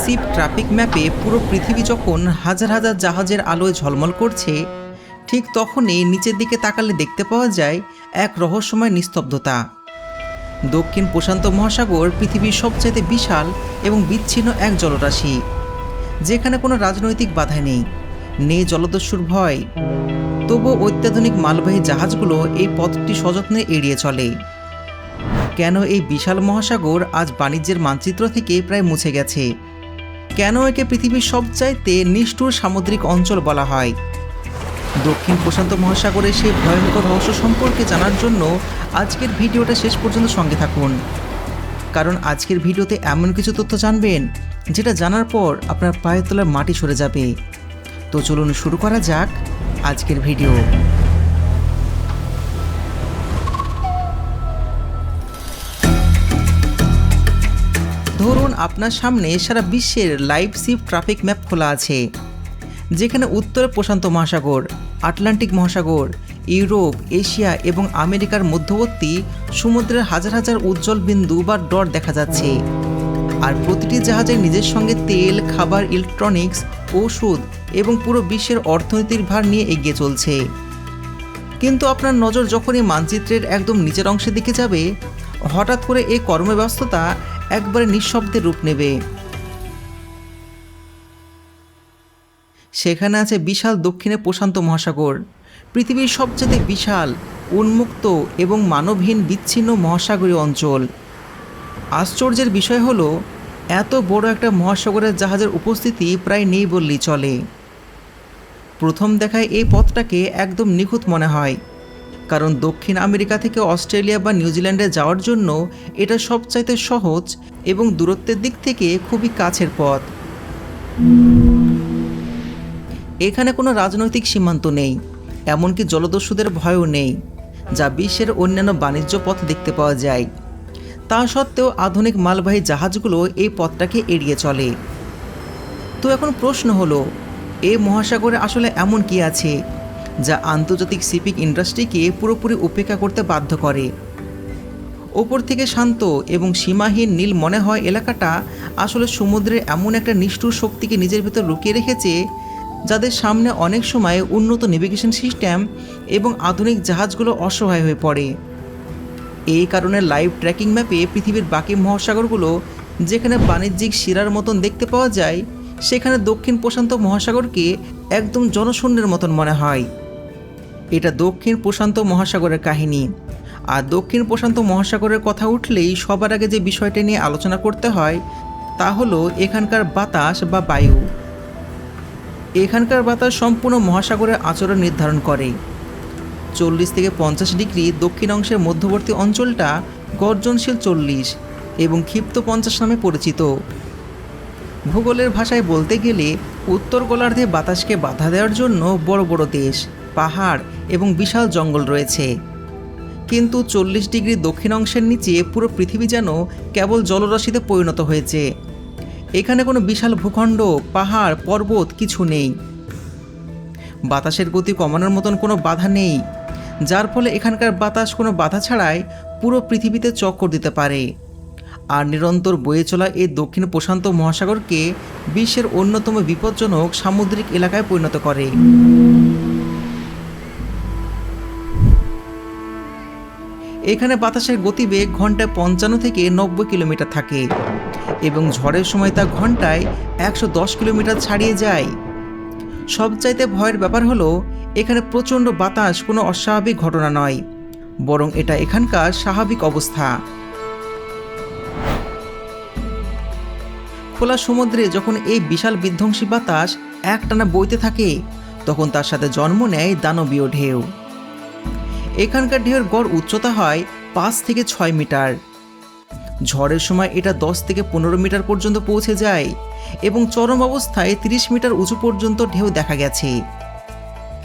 Sheep traffic ম্যাপে পুরো পৃথিবী যখন হাজার হাজার জাহাজের আলোয় ঝলমল করছে, ঠিক তখনই নিচের দিকে তাকালে দেখতে পাওয়া যায় এক রহস্যময় নিস্তব্ধতা। দক্ষিণ প্রশান্ত মহাসাগর পৃথিবীর সবচাইতে বিশাল এবং বিচ্ছিন্ন এক জলরাশি, যেখানে কোনো রাজনৈতিক বাধা নেই জলদস্যুর ভয়। তবু অত্যাধুনিক মালবাহী জাহাজগুলো এই পথটি সযত্নে এড়িয়ে চলে। কেন এই বিশাল মহাসাগর আজ বাণিজ্যের মানচিত্র থেকে প্রায় মুছে গেছে? কেন একে পৃথিবীর সবচাইতে নিষ্ঠুর সামুদ্রিক অঞ্চল বলা হয়? দক্ষিণ প্রশান্ত মহাসাগরের সেই ভয়ঙ্কর রহস্য সম্পর্কে জানার জন্য আজকের ভিডিওটা শেষ পর্যন্ত সঙ্গে থাকুন, কারণ আজকের ভিডিওতে এমন কিছু তথ্য জানবেন যেটা জানার পর আপনার পায়ের তলার মাটি সরে যাবে। তো চলুন শুরু করা যাক আজকের ভিডিও। ধরুন আপনার সামনে সারা বিশ্বের লাইভ শিপ ট্রাফিক ম্যাপ খোলা আছে, যেখানে উত্তরে প্রশান্ত মহাসাগর, আটলান্টিক মহাসাগর, ইউরোপ, এশিয়া এবং আমেরিকার মধ্যবর্তী সমুদ্রের হাজার হাজার উজ্জ্বল বিন্দু বা ডট দেখা যাচ্ছে। আর প্রতিটি জাহাজের নিজের সঙ্গে তেল, খাবার, ইলেকট্রনিক্স, ওষুধ এবং পুরো বিশ্বের অর্থনৈতিক ভার নিয়ে এগিয়ে চলছে। কিন্তু আপনার নজর যখনই মানচিত্রের একদম নিচের অংশের দিকে যাবে, হঠাৎ করে এই কর্মব্যস্ততা একবারে নিঃশব্দে রূপ নেবে। সেখানে আছে বিশাল দক্ষিণে প্রশান্ত মহাসাগর, পৃথিবীর সবচেয়ে বিশাল, উন্মুক্ত এবং মানবহীন বিচ্ছিন্ন মহাসাগরীয় অঞ্চল। আশ্চর্যের বিষয় হলো, এত বড় একটা মহাসাগরের জাহাজের উপস্থিতি প্রায় নেই বললেই চলে। প্রথম দেখায় এই পথটাকে একদম নিখুঁত মনে হয়, কারণ দক্ষিণ আমেরিকা থেকে অস্ট্রেলিয়া বা নিউজিল্যান্ডে যাওয়ার জন্য এটা সবচাইতে সহজ এবং দূরত্বের দিক থেকে খুবই কাছের পথ। এখানে কোনো রাজনৈতিক সীমান্ত নেই, এমনকি জলদস্যুদের ভয়ও নেই, যা বিশ্বের অন্যান্য বাণিজ্য পথ দেখতে পাওয়া যায়। তা সত্ত্বেও আধুনিক মালবাহী জাহাজগুলো এই পথটাকে এড়িয়ে চলে। তো এখন প্রশ্ন হলো, এই মহাসাগরে আসলে এমন কি আছে যা আন্তর্জাতিক শিপিং ইন্ডাস্ট্রিকে পুরোপুরি উপেক্ষা করতে বাধ্য করে? ওপর থেকে শান্ত এবং সীমাহীন নীল মনে হয় এলাকাটা আসলে সমুদ্রের এমন একটা নিষ্ঠুর শক্তিকে নিজের ভেতর লুকিয়ে রেখেছে, যাদের সামনে অনেক সময় উন্নত নেভিগেশন সিস্টেম এবং আধুনিক জাহাজগুলো অসহায় হয়ে পড়ে। এই কারণে লাইভ ট্র্যাকিং ম্যাপে পৃথিবীর বাকি মহাসাগরগুলো যেখানে বাণিজ্যিক শিরার মতন দেখতে পাওয়া যায়, সেখানে দক্ষিণ প্রশান্ত মহাসাগরকে একদম জনশূন্যের মতন মনে হয়। এটা দক্ষিণ প্রশান্ত মহাসাগরের কাহিনী। আর দক্ষিণ প্রশান্ত মহাসাগরের কথা উঠলেই সবার আগে যে বিষয়টা নিয়ে আলোচনা করতে হয় তা হলো এখানকার বাতাস বা বায়ু। এখানকার বাতাস সম্পূর্ণ মহাসাগরের আচরণ নির্ধারণ করে। 40 থেকে 50 ডিগ্রি দক্ষিণ অংশের মধ্যবর্তী অঞ্চলটা গর্জনশীল 40 এবং ক্ষিপ্ত 50 নামে পরিচিত। ভূগোলের ভাষায় বলতে গেলে উত্তর গোলার্ধে বাতাসকে বাধা দেওয়ার জন্য বড় বড় দেশ, পাহাড় এবং বিশাল জঙ্গল রয়েছে। কিন্তু 40 ডিগ্রি দক্ষিণ অংশের নিচে পুরো পৃথিবী যেন কেবল জলরাশিতে পরিণত হয়েছে। এখানে কোনো বিশাল ভূখণ্ড, পাহাড়, পর্বত কিছু নেই। বাতাসের গতি কমানোর মতন কোনো বাধা নেই, যার ফলে এখানকার বাতাস কোনো বাধা ছাড়াই পুরো পৃথিবীতে চক্কর দিতে পারে। আর নিরন্তর বয়ে চলা এই দক্ষিণ প্রশান্ত মহাসাগরকে বিশ্বের অন্যতম বিপজ্জনক সামুদ্রিক এলাকায় পরিণত করে। এখানে বাতাসের গতিবেগ ঘন্টায় 55 থেকে 90 কিলোমিটার থাকে এবং ঝড়ের সময় তা ঘন্টায় 110 কিলোমিটার ছাড়িয়ে যায়। সবচাইতে ভয়ের ব্যাপার হলো, এখানে প্রচণ্ড বাতাস কোনো অস্বাভাবিক ঘটনা নয়, বরং এটা এখানকার স্বাভাবিক অবস্থা। খোলা সমুদ্রে যখন এই বিশাল বিধ্বংসী বাতাস একটানা বইতে থাকে, তখন তার সাথে জন্ম নেয় দানবীয় ঢেউ। এখানকার ঢেউয়ের গড় উচ্চতা হয় 5 থেকে 6 মিটার। ঝড়ের সময় এটা 10 থেকে 15 মিটার পর্যন্ত পৌঁছে যায় এবং চরম অবস্থায় 30 মিটার উঁচু পর্যন্ত ঢেউ দেখা গেছে।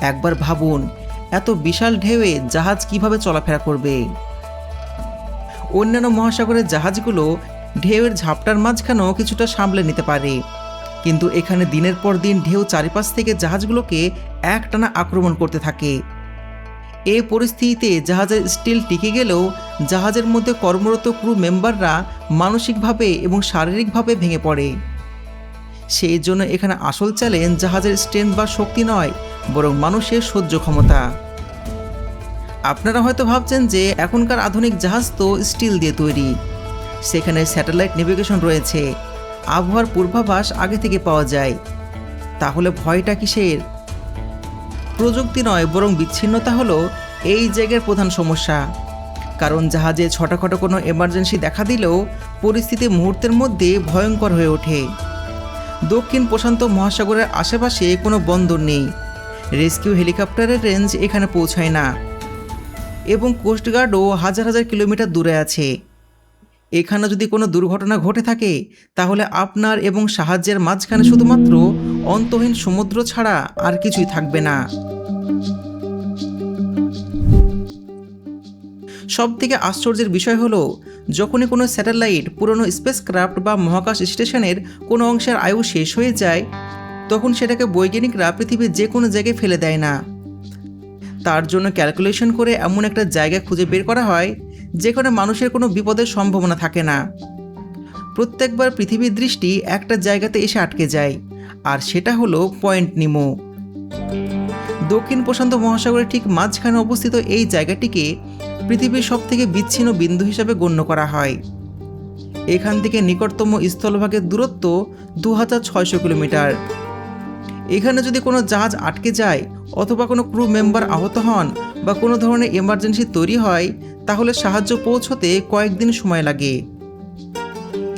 একবার ভাবুন, এত বিশাল ঢেউয়ে জাহাজ কিভাবে চলাফেরা করবে? অন্যান্য মহাসাগরের জাহাজগুলো ঢেউয়ের ঝাপটার মাঝখানেও কিছুটা সামলে নিতে পারে, কিন্তু এখানে দিনের পর দিন ঢেউ চারিপাশ থেকে জাহাজগুলোকে একটানা আক্রমণ করতে থাকে। এই পরিস্থিতিতে জাহাজের স্টিল টিকে গেলেও জাহাজের মধ্যে কর্মরত ক্রু মেম্বাররা মানসিকভাবে এবং শারীরিকভাবে ভেঙে পড়ে। সেই জন্য এখানে আসল চ্যালেঞ্জ জাহাজের স্ট্রেংথ বা শক্তি নয়, বরং মানুষের সহ্য ক্ষমতা। আপনারা হয়তো ভাবছেন যে এখনকার আধুনিক জাহাজ তো স্টিল দিয়ে তৈরি, সেখানে স্যাটেলাইট নেভিগেশন রয়েছে, আবহাওয়ার পূর্বাভাস আগে থেকে পাওয়া যায়। তাহলে ভয়টা কিসের? প্রযুক্তি নয়, বরং বিচ্ছিন্নতা হলো এই জায়গার প্রধান সমস্যা। কারণ জাহাজে ছোটখাটো কোনো এমার্জেন্সি দেখা দিলেও পরিস্থিতি মুহূর্তের মধ্যে ভয়ঙ্কর হয়ে ওঠে। দক্ষিণ প্রশান্ত মহাসাগরের আশেপাশে কোনো বন্দর নেই, রেস্কিউ হেলিকপ্টারের রেঞ্জ এখানে পৌঁছায় না, এবং কোস্টগার্ডও হাজার হাজার কিলোমিটার দূরে আছে। এখানে যদি কোনো দুর্ঘটনা ঘটে থাকে তাহলে আপনার এবং সাহায্যের মাঝখানে শুধুমাত্র অন্তহীন সমুদ্র ছাড়া আর কিছুই থাকবে না। সবথেকে আশ্চর্যের বিষয় হলো, যখনই কোনো স্যাটেলাইট পুরনো স্পেসক্রাফট বা মহাকাশ স্টেশনের কোনো অংশের আয়ু শেষ হয়ে যায়, তখন সেটাকে বৈজ্ঞানিকরা পৃথিবীর যে কোনো জায়গায় ফেলে দেয় না। তার জন্য ক্যালকুলেশন করে এমন একটা জায়গা খুঁজে বের করা হয় যেখানে মানুষের কোনো বিপদের সম্ভাবনা থাকে না। প্রত্যেকবার পৃথিবীর দৃষ্টি একটা জায়গাতে এসে আটকে যায়, আর সেটা হলো পয়েন্ট নিমো। দক্ষিণ প্রশান্ত মহাসাগরের ঠিক মাঝখানে অবস্থিত এই জায়গাটিকে পৃথিবীর সবথেকে বিচ্ছিন্ন বিন্দু হিসাবে গণ্য করা হয়। এখান থেকে নিকটতম স্থলভাগের দূরত্ব 2600 কিলোমিটার। এখানে যদি কোনো জাহাজ আটকে যায় অথবা কোনো ক্রু মেম্বার আহত হন বা কোনো ধরনের এমার্জেন্সি তৈরি হয়, তাহলে সাহায্য পৌঁছতে কয়েকদিন সময় লাগে।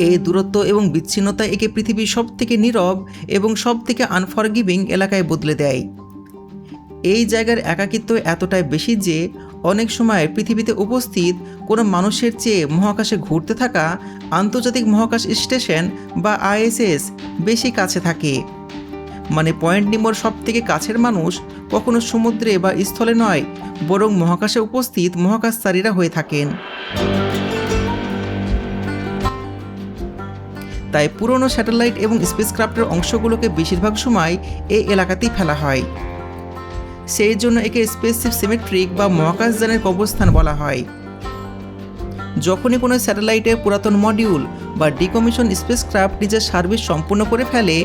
এই দূরত্ব এবং বিচ্ছিন্নতা একে পৃথিবীর সবথেকে নীরব এবং সবথেকে আনফরগিভিং এলাকায় বদলে দেয়। এই জায়গার একাকিত্ব এতটাই বেশি যে অনেক সময় পৃথিবীতে উপস্থিত কোনো মানুষের চেয়ে মহাকাশে ঘুরতে থাকা আন্তর্জাতিক মহাকাশ স্টেশন বা আইএসএস বেশি কাছে থাকে। মানে পয়েন্ট নিমোর সবথেকে কাছের মানুষ কখনো সমুদ্রে বা স্থলে নয়, বরং মহাকাশে উপস্থিত মহাকাশচারীরা হয়ে থাকেন। তাই পুরনো স্যাটেলাইট এবং স্পেসক্রাফটের অংশগুলোকে বেশিরভাগ সময় এই এলাকাতেই ফেলা হয়। সেই জন্য একে স্পেসশিপ সিমেট্রিক বা মহাকাশযানের কবরস্থান বলা হয়। যখনই কোনো স্যাটেলাইটের পুরাতন মডিউল বা ডিকমিশন স্পেসক্রাফট নিজের সার্ভিস সম্পূর্ণ করে ফেলে,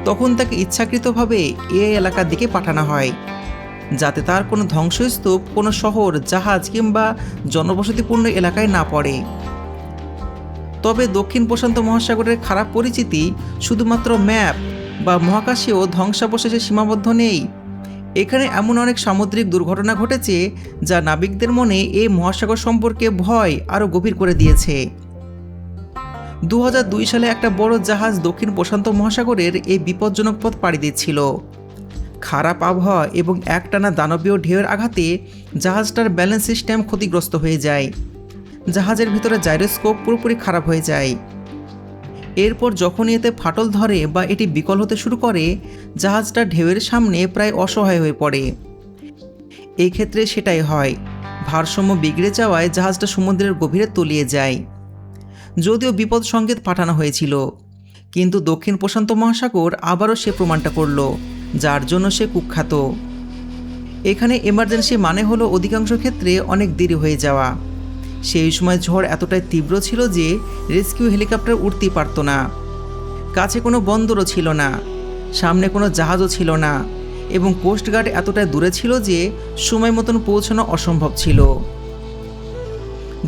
তখন তাকে ইচ্ছাকৃতভাবে এই এলাকার দিকে পাঠানো হয়, যাতে তার কোনো ধ্বংসস্তূপ কোনো শহর, জাহাজ কিংবা জনবসতিপূর্ণ এলাকায় না পড়ে। তবে দক্ষিণ প্রশান্ত মহাসাগরের খারাপ পরিচিতি শুধুমাত্র ম্যাপ বা মহাকাশেও ধ্বংসাবশেষে সীমাবদ্ধ নেই। এখানে এমন অনেক সামুদ্রিক দুর্ঘটনা ঘটেছে যা নাবিকদের মনে এই মহাসাগর সম্পর্কে ভয় আরও গভীর করে দিয়েছে। 2002 সালে একটা বড় জাহাজ দক্ষিণ প্রশান্ত মহাসাগরের এই বিপজ্জনক পথ পাড়ি দিচ্ছিল। খারাপ আবহাওয়া এবং একটানা দানবীয় ঢেউয়ের আঘাতে জাহাজটার ব্যালেন্স সিস্টেম ক্ষতিগ্রস্ত হয়ে যায়। জাহাজের ভিতরে জাইরোস্কোপ পুরোপুরি খারাপ হয়ে যায়। এরপর যখনই এতে ফাটল ধরে বা এটি বিকল হতে শুরু করে, জাহাজটা ঢেউয়ের সামনে প্রায় অসহায় হয়ে পড়ে। এই ক্ষেত্রে সেটাই হয়, ভারসাম্য বিগড়ে যাওয়ায় জাহাজটা সমুদ্রের গভীরে তলিয়ে যায়। যদিও বিপদ সংকেত পাঠানো হয়েছিল, কিন্তু দক্ষিণ প্রশান্ত মহাসাগর আবারও সে প্রমাণটা করল, যার জন্য সে কুখ্যাত। এখানে এমার্জেন্সি মানে হলো অধিকাংশ ক্ষেত্রে অনেক দেরি হয়ে যাওয়া। সেই সময় ঝড় এতটাই তীব্র ছিল যে রেস্কিউ হেলিকপ্টার উঠতেই পারত না। কাছে কোনো বন্দরও ছিল না, সামনে কোনো জাহাজও ছিল না, এবং কোস্টগার্ড এতটাই দূরে ছিল যে সময় মতন পৌঁছানো অসম্ভব ছিল।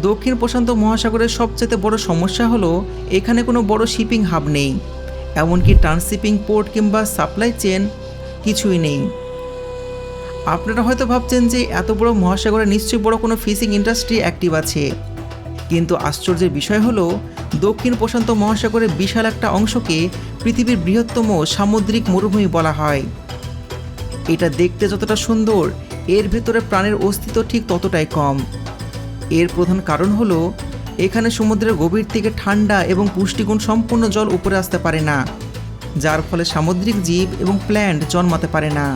দক্ষিণ প্রশান্ত মহাসাগরের সবচেয়ে বড় সমস্যা হলো এখানে কোনো বড় শিপিং হাব নেই, এমনকি ট্রান্সশিপিং পোর্ট কিংবা সাপ্লাই চেন কিছুই নেই। আপনারা হয়তো ভাবছেন যে এত বড় মহাসাগরে নিশ্চয়ই বড় কোনো ফিশিং ইন্ডাস্ট্রি অ্যাক্টিভ আছে, কিন্তু আশ্চর্যের বিষয় হলো দক্ষিণ প্রশান্ত মহাসাগরের বিশাল একটা অংশকে পৃথিবীর বৃহত্তম সামুদ্রিক মরুভূমি বলা হয়। এটা দেখতে যতটা সুন্দর, এর ভেতরে প্রাণের অস্তিত্ব ঠিক ততটাই কম। এর প্রধান কারণ হলো এখানে সমুদ্রের গভীর থেকে ঠান্ডা এবং পুষ্টিগুণ সম্পূর্ণ জল উপরে আসতে পারে না, যার ফলে সামুদ্রিক জীব এবং প্ল্যান্ট জন্মাতে পারে না।